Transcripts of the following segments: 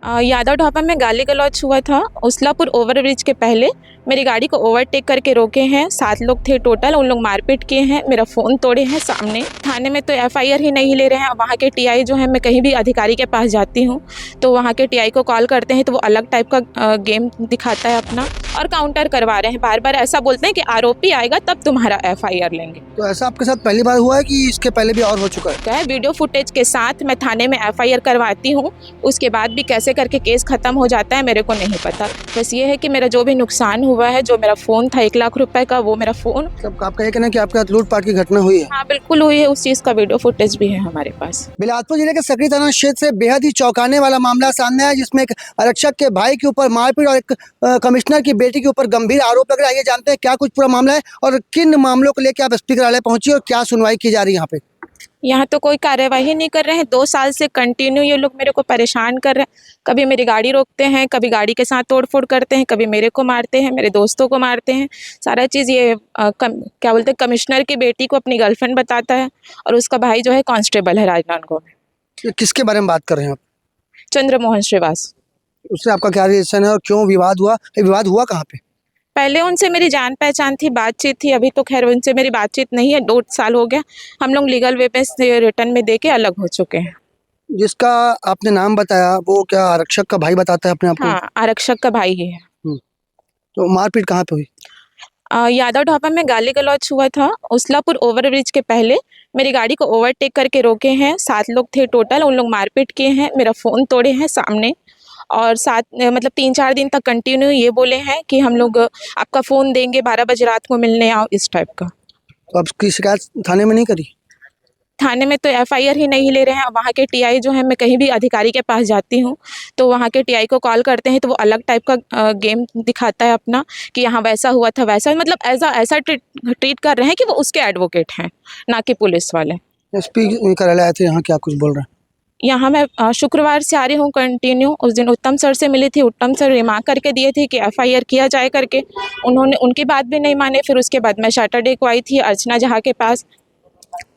यादव ढाबा में गाली गलौच हुआ था। उसलापुर ओवरब्रिज के पहले मेरी गाड़ी को ओवरटेक करके रोके हैं। 7 लोग थे टोटल, उन लोग मारपीट किए हैं, मेरा फ़ोन तोड़े हैं सामने। थाने में तो एफआईआर ही नहीं ले रहे हैं। वहाँ के टीआई जो है, मैं कहीं भी अधिकारी के पास जाती हूँ तो वहाँ के टीआई को कॉल करते हैं तो वो अलग टाइप का गेम दिखाता है अपना, और काउंटर करवा रहे हैं। बार बार ऐसा बोलते हैं कि आरोपी आएगा तब तुम्हारा एफआईआर लेंगे। तो ऐसा आपके साथ पहली बार हुआ है कि इसके पहले भी और हो चुका है? क्या है, वीडियो फुटेज के साथ मैं थाने में एफआईआर करवाती हूँ, उसके बाद भी कैसे करके केस खत्म हो जाता है मेरे को नहीं पता। बस ये है कि मेरा जो भी नुकसान हुआ है, जो मेरा फ़ोन था 1 लाख रुपए का, वो मेरा फ़ोन। तब आपका ये कहना है कि आपके साथ लूटपाट की घटना हुई है? हाँ बिल्कुल हुई है, उस चीज़ का वीडियो फुटेज भी है हमारे पास। बिलासपुर जिले के सकरी थाना क्षेत्र से बेहद ही चौंकाने वाला मामला सामने आया, जिसमें एक आरक्षक के भाई के ऊपर मारपीट और एक कमिश्नर की बेटी के ऊपर गंभीर आरोप लग रहा है। ये जानते हैं क्या कुछ पूरा मामला है और किन मामलों को लेकर आप एसपी कार्यालय पहुंची और क्या सुनवाई की जा रही है यहाँ पे? यहाँ तो कोई कार्यवाही नहीं कर रहे हैं। 2 साल से कंटिन्यू ये लोग मेरे को परेशान कर रहे हैं। कभी मेरी गाड़ी रोकते हैं, कभी गाड़ी के साथ तोड़-फोड़ करते हैं, कभी मेरे को मारते हैं, मेरे दोस्तों को मारते हैं। सारा चीज़ ये क्या बोलते हैं, कमिश्नर की बेटी को अपनी गर्लफ्रेंड बताता है, और उसका भाई जो है कांस्टेबल है राजनांदगांव में। ये किसके बारे में बात कर रहे हैं आप? चंद्रमोहन श्रीवास। उससे आपका क्या रिलेशन है और क्यों विवाद हुआ? ये विवाद हुआ कहाँ पे? पहले उनसे मेरी जान पहचान थी, बातचीत थी। अभी तो खैर उनसे मेरी बातचीत नहीं है, 2 साल हो गया। हम लोग लीगल वे पे से रिटर्न में दे के अलग हो चुके हैं। जिसका आपने नाम बताया वो क्या आरक्षक का भाई बताता है अपने आप को? हाँ, आरक्षक का भाई ही है। तो मारपीट कहाँ पे हुई? यादव ढाबा में गाली गलौच हुआ था। उसलापुर ओवरब्रिज के पहले मेरी गाड़ी को ओवरटेक करके रोके हैं। 7 लोग थे टोटल, उन लोग मारपीट किए हैं, मेरा फ़ोन तोड़े हैं सामने, और मतलब 3-4 दिन तक कंटिन्यू ये बोले हैं कि हम लोग आपका फ़ोन देंगे, 12 बजे रात को मिलने आओ, इस टाइप का। तो आप उसकी शिकायत थाने में नहीं करी? थाने में तो एफआईआर ही नहीं ले रहे हैं। वहाँ के टीआई जो है, मैं कहीं भी अधिकारी के पास जाती हूँ तो वहाँ के टीआई को कॉल करते हैं तो वो अलग टाइप का गेम दिखाता है अपना, कि यहाँ वैसा हुआ था, वैसा, मतलब ऐसा ट्रीट कर रहे हैं कि वो उसके एडवोकेट हैं, ना कि पुलिस वाले। एसपी कार्यालय आए थे यहाँ, क्या कुछ बोल रहे हैं? यहाँ मैं शुक्रवार से आ रही हूँ कंटिन्यू। उस दिन उत्तम सर से मिली थी, उत्तम सर रिमार्क करके दिए थे कि एफआईआर किया जाए करके। उन्होंने उनकी बात भी नहीं माने। फिर उसके बाद मैं सैटरडे को आई थी अर्चना जहाँ के पास,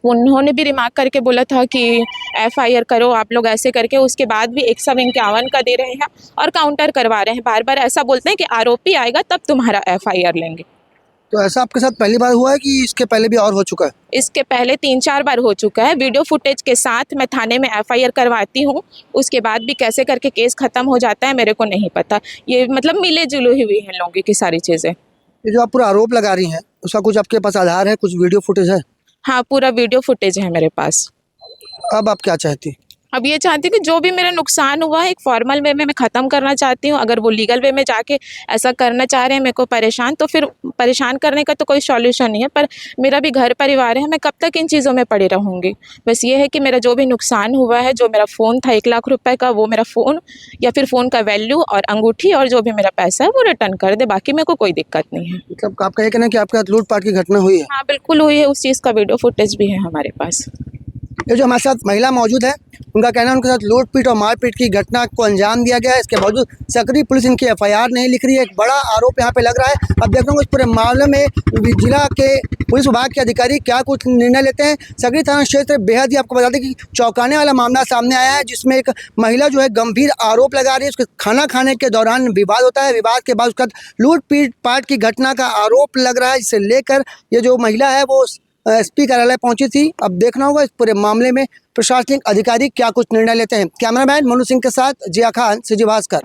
उन्होंने भी रिमार्क करके बोला था कि एफआईआर करो आप लोग, ऐसे करके। उसके बाद भी 151 का दे रहे हैं और काउंटर करवा रहे हैं। बार बार ऐसा बोलते हैं कि आरोपी आएगा तब तुम्हारा एफआईआर लेंगे। तो ऐसा आपके साथ पहली बार हुआ है कि इसके पहले भी और हो चुका है? इसके पहले 3-4 बार हो चुका है। वीडियो फुटेज के साथ मैं थाने में एफआईआर करवाती हूँ, उसके बाद भी कैसे करके केस खत्म हो जाता है मेरे को नहीं पता। ये मतलब मिले जुले हुई हैं लोगों की सारी चीज़ें। ये जो आप पूरा आरोप लगा रही हैं, उसका कुछ आपके पास आधार है, कुछ वीडियो फुटेज है? हाँ, पूरा वीडियो फुटेज है मेरे पास। अब आप क्या चाहती? अब ये चाहती हूँ कि जो भी मेरा नुकसान हुआ है एक फॉर्मल वे में मैं ख़त्म करना चाहती हूँ। अगर वो लीगल वे में जाके ऐसा करना चाह रहे हैं मेरे को परेशान, तो फिर परेशान करने का तो कोई सॉल्यूशन नहीं है। पर मेरा भी घर परिवार है, मैं कब तक इन चीज़ों में पड़ी रहूँगी। बस ये है कि मेरा जो भी नुकसान हुआ है, जो मेरा फ़ोन था 1 लाख रुपए का, वो मेरा फ़ोन या फिर फ़ोन का वैल्यू और अंगूठी और जो भी मेरा पैसा है वो रिटर्न कर दे। बाकी मेरे को कोई दिक्कत नहीं है। मतलब आपका ये कहना है कि आपके साथ लूटपाट की घटना हुई है? हाँ बिल्कुल हुई है, उस चीज़ का वीडियो फुटेज भी है हमारे पास। ये जो हमारे साथ महिला मौजूद है, उनका कहना है उनके साथ लूटपीट और मारपीट की घटना को अंजाम दिया गया है। इसके बावजूद सकरी पुलिस इनकी एफआईआर नहीं लिख रही है। एक बड़ा आरोप यहाँ पे लग रहा है। अब देखना इस पूरे मामले में जिला के पुलिस विभाग के अधिकारी क्या कुछ निर्णय लेते हैं। सकरी थाना क्षेत्र बेहद ही आपको बता दें कि चौंकाने वाला मामला सामने आया है, जिसमें एक महिला जो है गंभीर आरोप लगा रही है। उसके खाना खाने के दौरान विवाद होता है, विवाद के बाद उसका लूटपीट पाट की घटना का आरोप लग रहा है, जिसे लेकर ये जो महिला है वो एसपी कार्यालय पहुंची थी। अब देखना होगा इस पूरे मामले में प्रशासनिक अधिकारी क्या कुछ निर्णय लेते हैं। कैमरामैन मनु सिंह के साथ जिया खान, सीजी भास्कर।